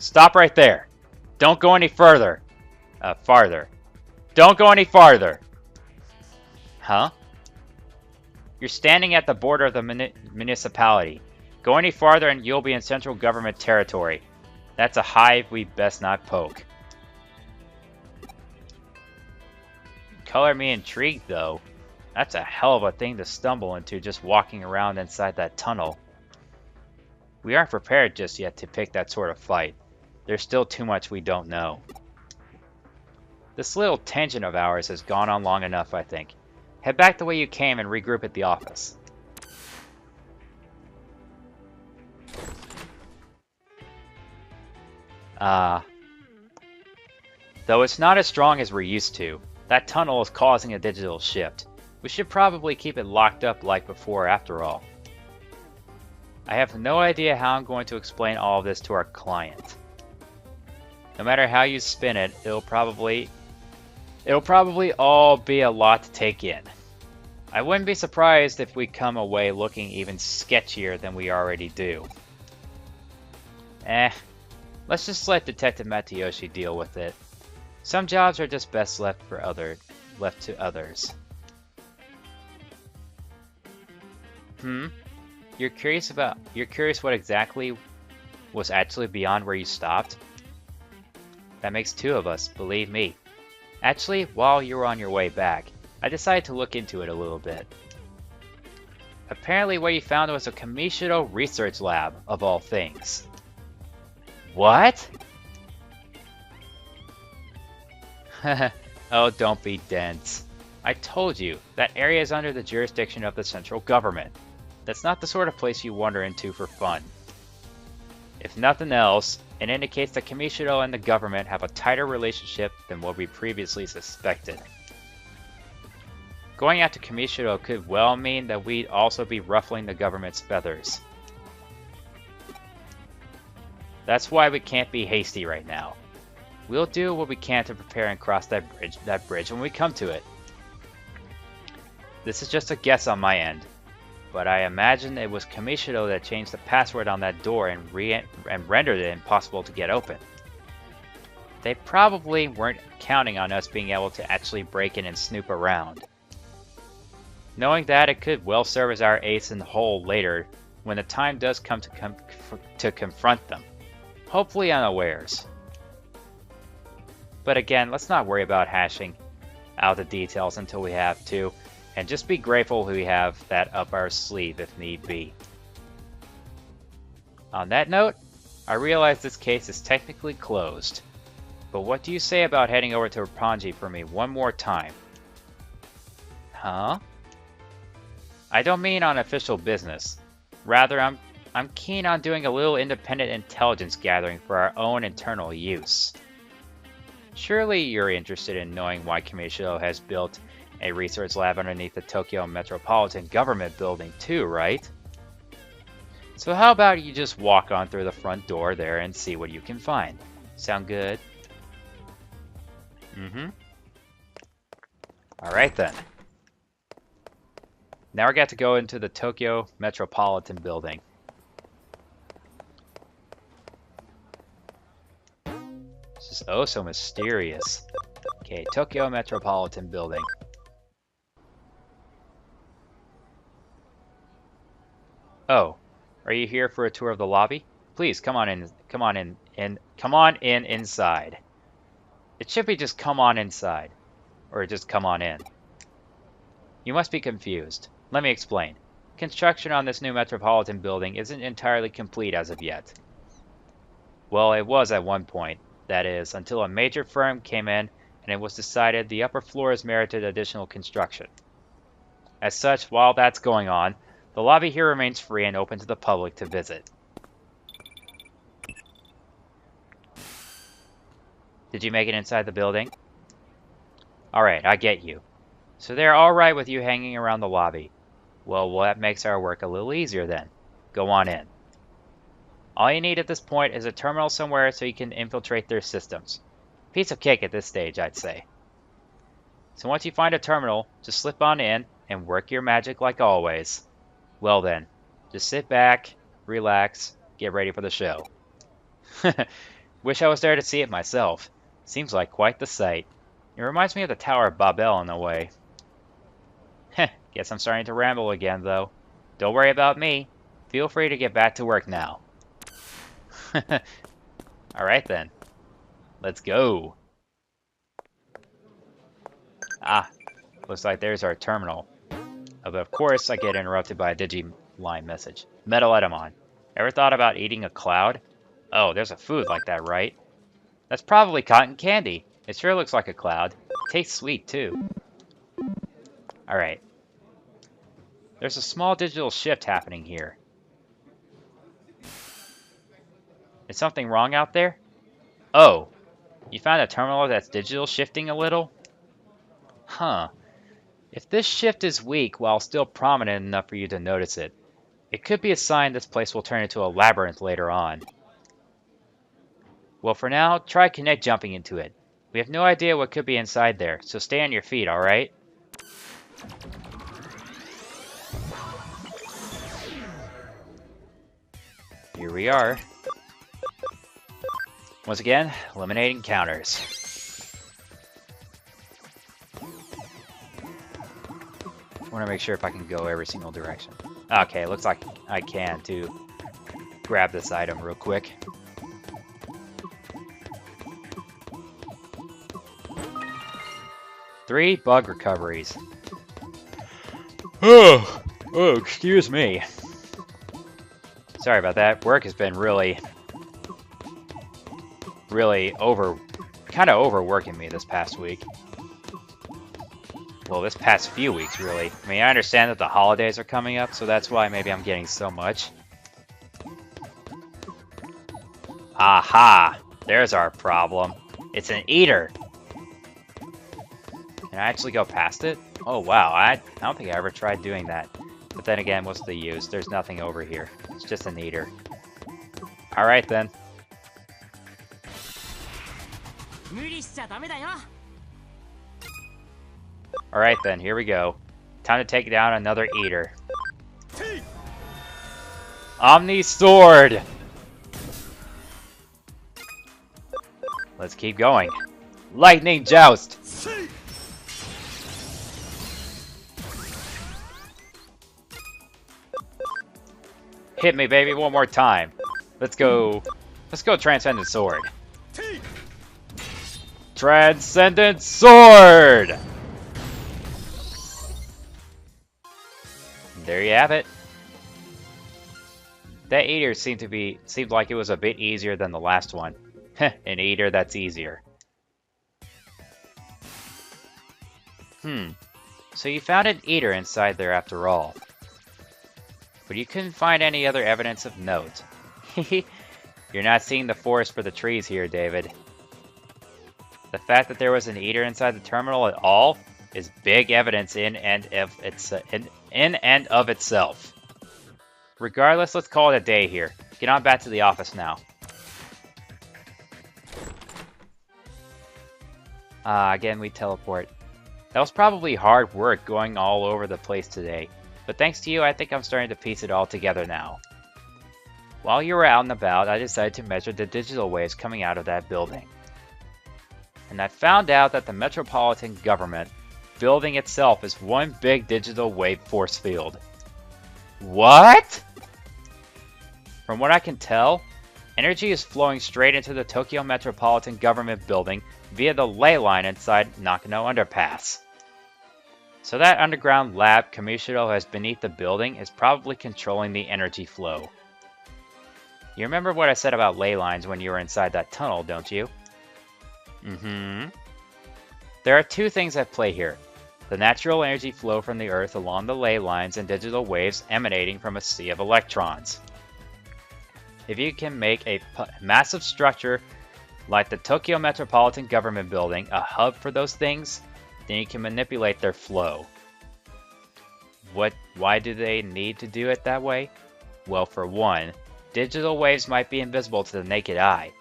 Stop right there. Don't go any further. Farther. Don't go any farther. Huh? You're standing at the border of the municipality. Go any farther and you'll be in central government territory. That's a hive we best not poke. Color me intrigued, though. That's a hell of a thing to stumble into just walking around inside that tunnel. We aren't prepared just yet to pick that sort of fight. There's still too much we don't know. This little tangent of ours has gone on long enough, I think. Head back the way you came and regroup at the office. Though it's not as strong as we're used to, that tunnel is causing a digital shift. We should probably keep it locked up like before after all. I have no idea how I'm going to explain all of this to our client. No matter how you spin it, it'll probably all be a lot to take in. I wouldn't be surprised if we come away looking even sketchier than we already do. Let's just let Detective Matayoshi deal with it. Some jobs are just best left to others. You're curious what exactly was actually beyond where you stopped? That makes two of us, believe me. Actually, while you were on your way back, I decided to look into it a little bit. Apparently what you found was a Kamishiro research lab, of all things. What? Oh, don't be dense. I told you, that area is under the jurisdiction of the central government. That's not the sort of place you wander into for fun. If nothing else, it indicates that Kamishiro and the government have a tighter relationship than what we previously suspected. Going out to Kamishiro could well mean that we'd also be ruffling the government's feathers. That's why we can't be hasty right now. We'll do what we can to prepare and cross that bridge when we come to it. This is just a guess on my end, but I imagine it was Kamishiro that changed the password on that door and rendered it impossible to get open. They probably weren't counting on us being able to actually break in and snoop around. Knowing that, it could well serve as our ace in the hole later when the time does come to confront them. Hopefully unawares. But again, let's not worry about hashing out the details until we have to, and just be grateful we have that up our sleeve if need be. On that note, I realize this case is technically closed, but what do you say about heading over to Roppongi for me one more time? Huh? I don't mean on official business. Rather, I'm keen on doing a little independent intelligence gathering for our own internal use. Surely you're interested in knowing why Kamishiro has built a research lab underneath the Tokyo Metropolitan Government building too, right? So how about you just walk on through the front door there and see what you can find? Sound good? Alright then. Now we got to go into the Tokyo Metropolitan building. This is oh so mysterious. Okay, Tokyo Metropolitan building. Oh, are you here for a tour of the lobby? Please come on in inside. It should be just come on inside, or just come on in. You must be confused. Let me explain. Construction on this new metropolitan building isn't entirely complete as of yet. Well, it was at one point. That is, until a major firm came in and it was decided the upper floors merited additional construction. As such, while that's going on, the lobby here remains free and open to the public to visit. Did you make it inside the building? Alright, I get you. So they're alright with you hanging around the lobby. Well, that makes our work a little easier then. Go on in. All you need at this point is a terminal somewhere so you can infiltrate their systems. Piece of cake at this stage, I'd say. So once you find a terminal, just slip on in and work your magic like always. Well then, just sit back, relax, get ready for the show. Wish I was there to see it myself. Seems like quite the sight. It reminds me of the Tower of Babel in a way. Heh, guess I'm starting to ramble again, though. Don't worry about me. Feel free to get back to work now. Alright then. Let's go. Ah, looks like there's our terminal. But of course, I get interrupted by a Digimon message. Metal Edamon. Ever thought about eating a cloud? Oh, there's a food like that, right? That's probably cotton candy. It sure looks like a cloud. Tastes sweet, too. Alright. There's a small digital shift happening here. Is something wrong out there? Oh, you found a terminal that's digital shifting a little? Huh. If this shift is weak while still prominent enough for you to notice it, it could be a sign this place will turn into a labyrinth later on. Well, for now, try connect jumping into it. We have no idea what could be inside there, so stay on your feet, alright? Here we are. Once again, eliminating counters. I want to make sure if I can go every single direction. Okay, looks like I can too. Grab this item real quick. Three bug recoveries. Oh, excuse me. Sorry about that. Work has been really kind of overworking me this past week. Well, this past few weeks, really. I mean, I understand that the holidays are coming up, so that's why maybe I'm getting so much. Aha! There's our problem. It's an eater! Can I actually go past it? Oh, wow. I don't think I ever tried doing that. But then again, what's the use? There's nothing over here. It's just an eater. Alright, then. Alright then, here we go. Time to take down another eater. Omni Sword! Let's keep going. Lightning Joust! Hit me, baby, one more time. Let's go. Let's go Transcendent Sword. Transcendent Sword! There you have it. That eater seemed like it was a bit easier than the last one. An eater that's easier. So you found an eater inside there after all. But you couldn't find any other evidence of note. You're not seeing the forest for the trees here, David. The fact that there was an eater inside the terminal at all is big evidence in and of itself. Regardless, let's call it a day here. Get on back to the office now. Again, we teleport. That was probably hard work going all over the place today, but thanks to you, I think I'm starting to piece it all together now. While you were out and about, I decided to measure the digital waves coming out of that building. And I found out that the metropolitan government building itself is one big digital wave force field. What? From what I can tell, energy is flowing straight into the Tokyo Metropolitan Government building via the ley line inside Nakano Underpass. So that underground lab Kamishiro has beneath the building is probably controlling the energy flow. You remember what I said about ley lines when you were inside that tunnel, don't you? There are two things at play here. The natural energy flow from the Earth along the ley lines and digital waves emanating from a sea of electrons. If you can make a massive structure like the Tokyo Metropolitan Government Building a hub for those things, then you can manipulate their flow. Why do they need to do it that way? Well, for one, digital waves might be invisible to the naked eye,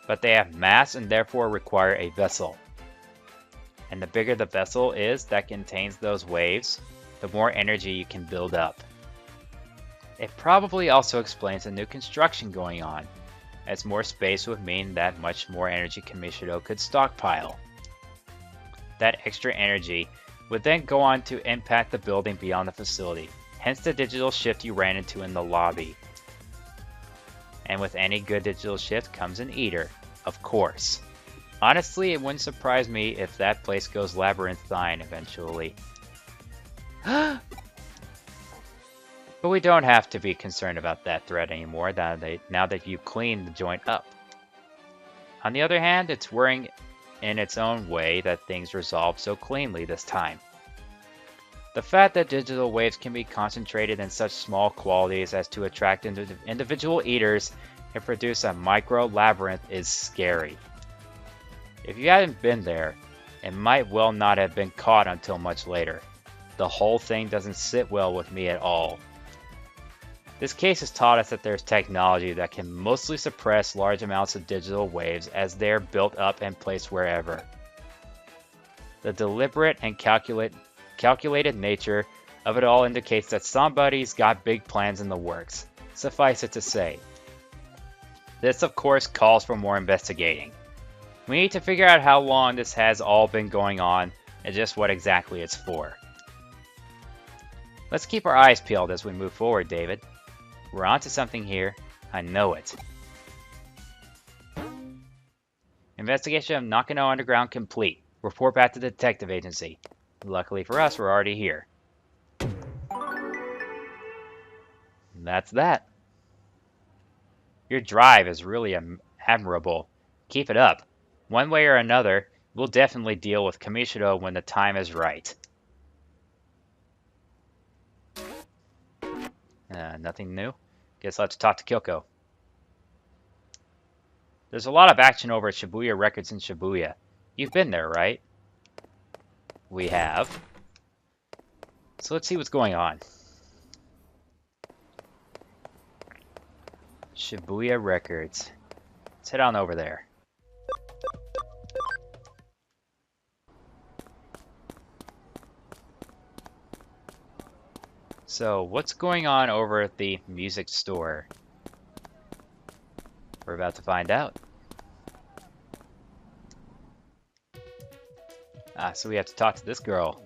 but they have mass and therefore require a vessel. And the bigger the vessel is that contains those waves, the more energy you can build up. It probably also explains the new construction going on. as more space would mean that much more energy Kamishiro could stockpile. That extra energy would then go on to impact the building beyond the facility, hence the digital shift you ran into in the lobby. And with any good digital shift comes an eater, of course. Honestly, it wouldn't surprise me if that place goes labyrinthine eventually. But we don't have to be concerned about that threat anymore now that you've cleaned the joint up. On the other hand, it's worrying in its own way that things resolved so cleanly this time. The fact that digital waves can be concentrated in such small quantities as to attract individual eaters and produce a micro-labyrinth is scary. If you hadn't been there, it might well not have been caught until much later. The whole thing doesn't sit well with me at all. This case has taught us that there's technology that can mostly suppress large amounts of digital waves as they're built up and placed wherever. The deliberate and calculated nature of it all indicates that somebody's got big plans in the works. Suffice it to say. This, of course, calls for more investigating. We need to figure out how long this has all been going on and just what exactly it's for. Let's keep our eyes peeled as we move forward, David. We're onto something here. I know it. Investigation of Nakano Underground complete. Report back to the detective agency. Luckily for us, we're already here. And that's that. Your drive is really admirable. Keep it up. One way or another, we'll definitely deal with Kamishiro when the time is right. Nothing new? Guess I'll have to talk to Kyoko. There's a lot of action over at Shibuya Records in Shibuya. You've been there, right? We have. So let's see what's going on. Shibuya Records. Let's head on over there. So, what's going on over at the music store? We're about to find out. So we have to talk to this girl.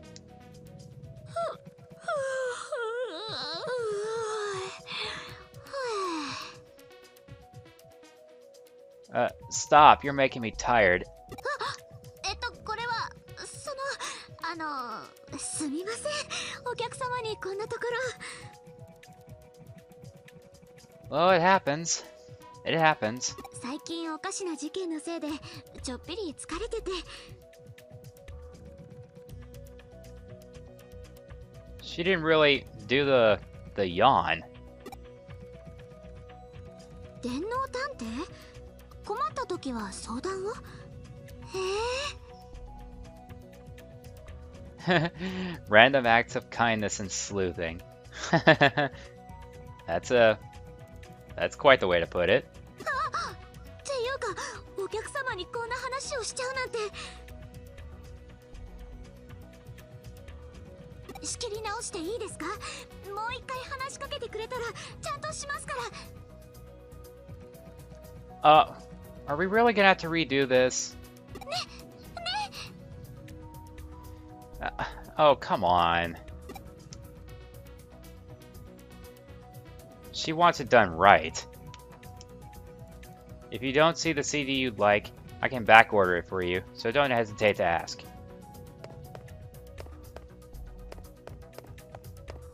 Stop, you're making me tired. Well, it happens. It happens. She didn't really do the yawn. Random acts of kindness and sleuthing. That's quite the way to put it. Are we really gonna have to redo this? Oh, come on. She wants it done right. If you don't see the CD you'd like, I can back order it for you, so don't hesitate to ask.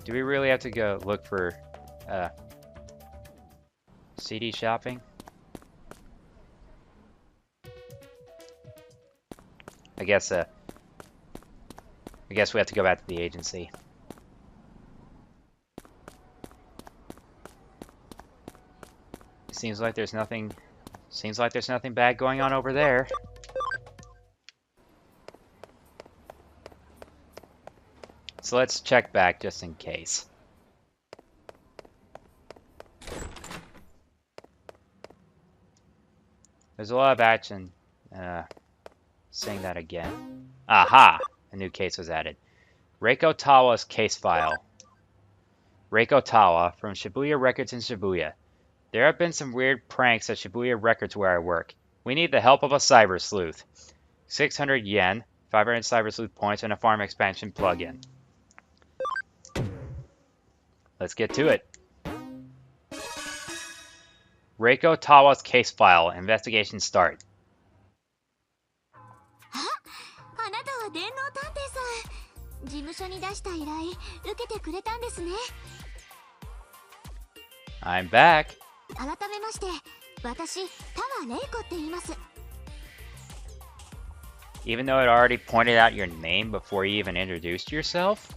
Do we really have to go look for CD shopping? I guess we have to go back to the agency. Seems like there's nothing bad going on over there. So let's check back just in case. There's a lot of action. Saying that again. Aha! A new case was added. Reiko Tawa's case file. Reiko Tawa from Shibuya Records in Shibuya. There have been some weird pranks at Shibuya Records where I work. We need the help of a cyber sleuth. 600 yen, 500 cyber sleuth points, and a farm expansion plugin. Let's get to it. Reiko Tawa's case file. Investigation start. あなたは電脳探偵さん。事務所に出した依頼受けてくれたんですね。I'm back. 改めまして、私田和玲子って言います。 Even though it already pointed out your name before you even introduced yourself?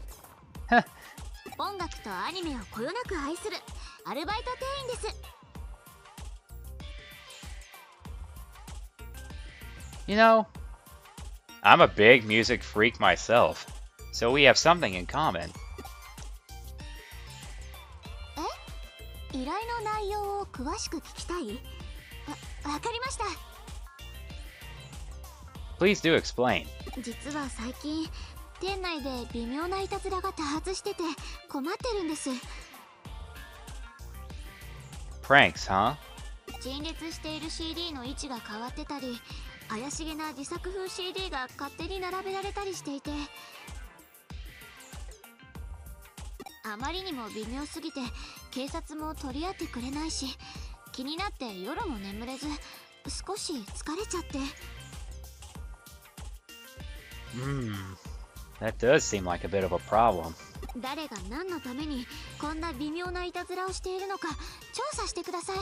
音楽とアニメをこよなく愛するアルバイト店員です。 You know, I'm a big music freak myself, so we have something in common. 依頼の内容を詳しく聞きたい？わかりました。 Please do explain. 実は最近店内で微妙ないたずらが多発してて困ってるんです。 Pranks, huh? 陳列している CD の位置が変わってたり、怪しげな自作風 CD が勝手に並べられたりしていて、あまりにも微妙すぎて警察も取り合ってくれないし、気になって夜も眠れず少し疲れちゃって。 That does seem like a bit of a problem. 誰が何のためにこんな微妙ないたずらをしているのか調査してください。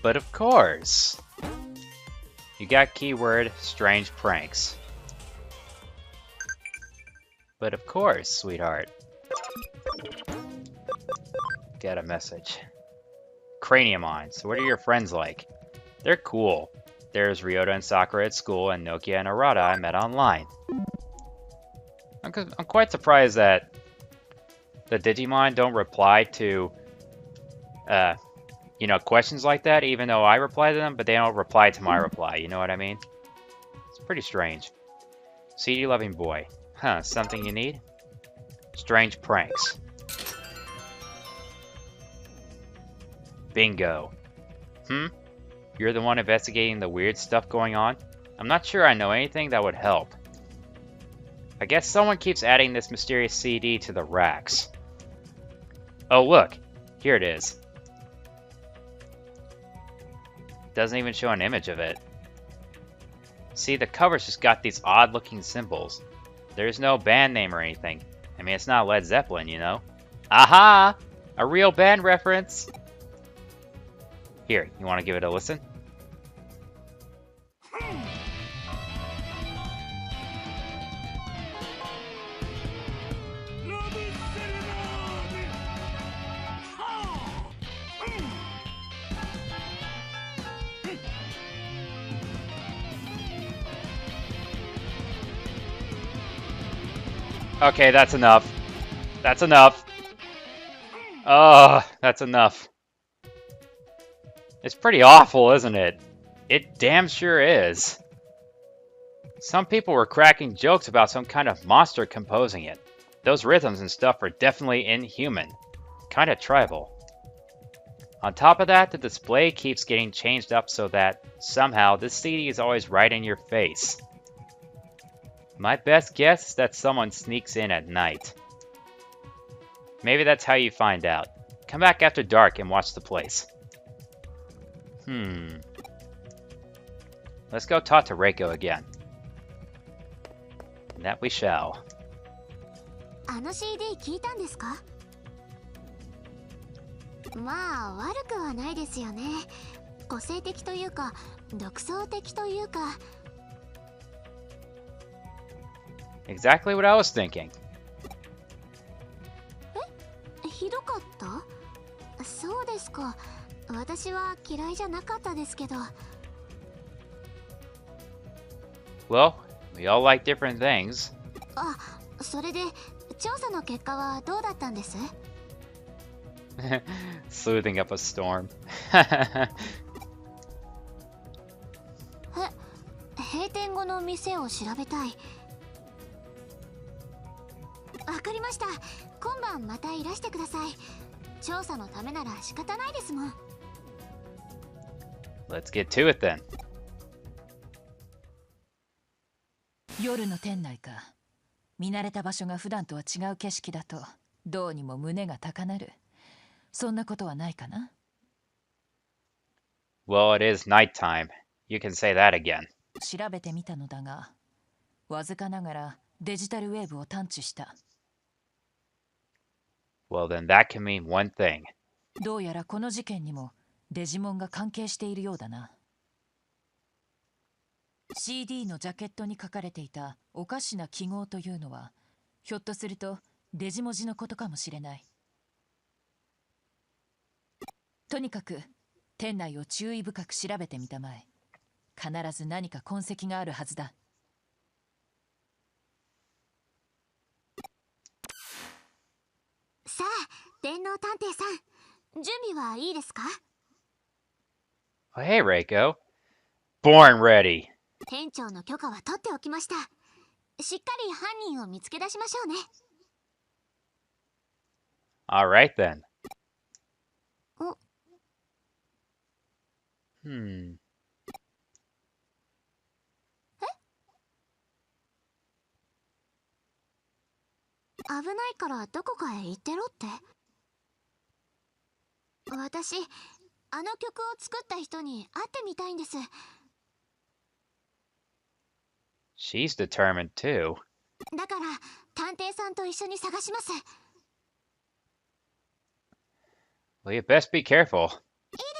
But of course. You got keyword strange pranks. But of course, sweetheart. Get a message. Craniumons. What are your friends like? They're cool. There's Ryota and Sakura at school, and Nokia and Arata I met online. I'm quite surprised that the Digimon don't reply to, you know, questions like that, even though I reply to them, but they don't reply to my reply, you know what I mean? It's pretty strange. CD-loving boy. Huh, something you need? Strange pranks. Bingo. You're the one investigating the weird stuff going on? I'm not sure I know anything that would help. I guess someone keeps adding this mysterious CD to the racks. Oh look, here it is. Doesn't even show an image of it. See, the cover's just got these odd looking symbols. There's no band name or anything. I mean, it's not Led Zeppelin, you know? Aha! A real band reference! Here, you want to give it a listen? Okay, that's enough. That's enough. Oh, that's enough. It's pretty awful, isn't it? It damn sure is. Some people were cracking jokes about some kind of monster composing it. Those rhythms and stuff are definitely inhuman. Kinda tribal. On top of that, the display keeps getting changed up so that, somehow, this CD is always right in your face. My best guess is that someone sneaks in at night. Maybe that's how you find out. Come back after dark and watch the place. Let's go talk to Reiko again. And that we shall. あの CD 聞いたんですか？まあ悪くはないですよね。個性的というか独創的というか。 Exactly what I was thinking. ひどかった？そうですか。私は嫌いじゃなかったですけど。 Well, we all like different things. あ、それで調査の結果はどうだったんです？ Sleuthing up a storm. 閉店後の店を調べたい。わかかりました。今晩またいらしてください。調査のためなら仕方ないですもん。 Let's get to it then. 夜の店内か。見慣れた場所が普段とは違う景色だとどうにも胸が高鳴る。そんなことはないかな。 Well, it is nighttime. You can say that again. 調べてみたのだが、わずかながらデジタルウェーブを探知した。 Well, then that can mean one thing. どうやらこの事件にもデジモンが関係しているようだな。 CD のジャケットに書かれていたおかしな記号というのは、ひょっとするとデジ文字のことかもしれない。とにかく店内を注意深く調べてみたまえ。必ず何か痕跡があるはずだ。さあ、電脳探偵さん、準備はいいですか？ Oh, hey, Reiko. Born ready. 店長の許可は取っておきました。しっかり犯人を見つけ出しましょうね。All right then. お、危ないからどこかへ行ってろって。私、あの曲を作った人に会ってみたいんです。She's determined too. だから探偵さんと一緒に探します。いい Well, you best be careful. で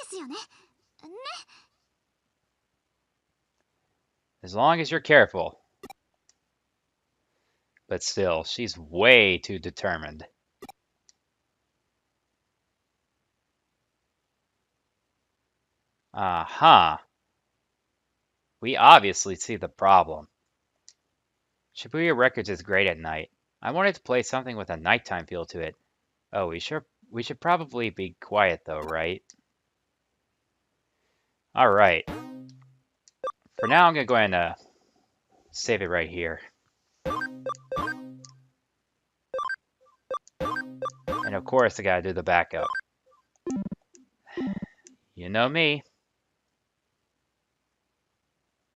すよね。ね。 As long as you're careful. But still, she's way too determined. Uh-huh. We obviously see the problem. Shibuya Records is great at night. I wanted to play something with a nighttime feel to it. Oh, we should probably be quiet though, right? Alright. For now, I'm gonna go ahead and save it right here. And of course, I gotta do the backup. You know me.